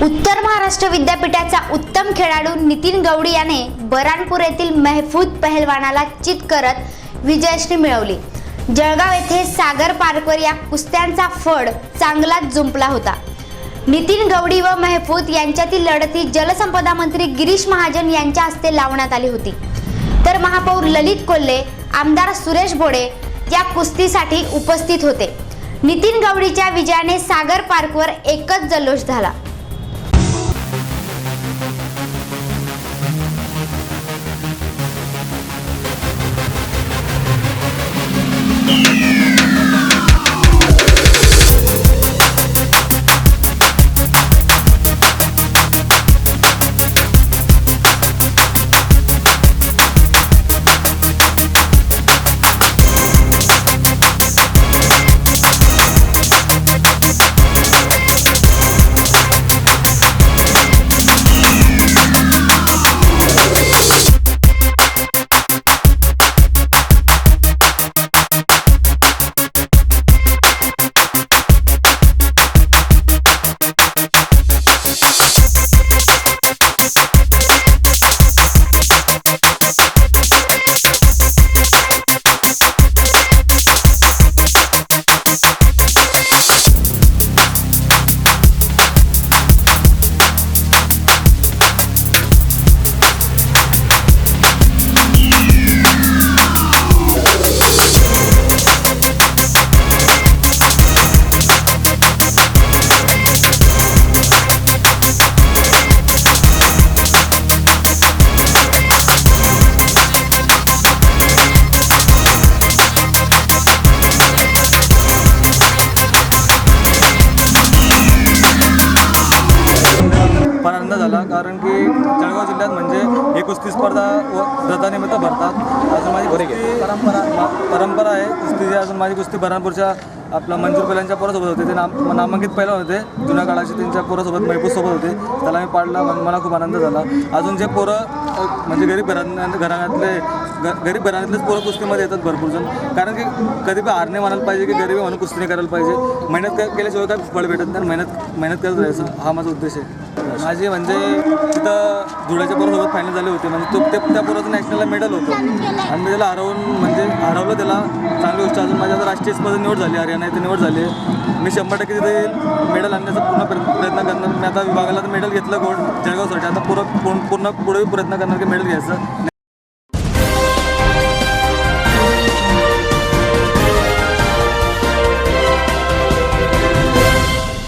उत्तर महाराष्ट्र विद्यापीठाचा उत्तम खेळाडू नितीन गवडी याने बऱ्हाणपूर येथील महफूज पहलवानाला चित करत विजयश्री मिळवली। जळगाव येथे सागर पार्कवर या कुस्त्यांचा फड चांगलाच जुंपला होता। नितीन गवडी व महफूज यांच्यातील लढती जलसंपदा मंत्री गिरीश महाजन यांच्या हस्ते लावण्यात आली होती, तर महापौर ललित कोल्हे, आमदार सुरेश भोडे या कुस्तीसाठी उपस्थित होते। नितीन गवडीच्या विजयाने सागर पार्कवर एकच जल्लोष झाला। आनंद झाला, कारण की जळगाव जिल्ह्यात म्हणजे ही कुस्ती स्पर्धा व्रतानिमित्त भरतात। अजून माझी परंपरा आहे कुस्तीची। अजून माझी कुस्ती बऱ्हाणपूरच्या आपला मंजूर पहिल्यांच्या पोरासोबत होते, ते नामांकित पहिलवान होते जुन्या काळाचे, त्यांच्या पोरासोबत महफूजसोबत होते, त्याला मी पाडला, मला खूप आनंद झाला। अजून जे पोरं म्हणजे गरीब घराण्यातलेच पोरं कुस्तीमध्ये येतात भरपूर जण, कारण की कधी पण हार नाही मानायला पाहिजे की गरीबी म्हणून कुस्ती नाही करायला पाहिजे। मेहनत केल्याशिवाय काय फळ भेटत नाही, मेहनत करत राहायचं हा माझा उद्देश आहे। माझी म्हणजे तिथं धुळ्याच्या पोरासोबत फायनल झाली होती, म्हणजे त्या पोराचं नॅशनलला मेडल होतं आणि मी त्याला हरवलं त्याला, चांगली गोष्ट। अजून माझ्या राष्ट्रीय स्पर्धेत निवड झाली, हरियाणा इथे निवड झाली। मी 100% तिथे मेडल आणण्याचा पूर्ण प्रयत्न करणार। मी आता विभागाला मेडल घेतलं गोल्ड जळगावसाठी, आता पुढे प्रयत्न करणार की मेडल घ्यायचं।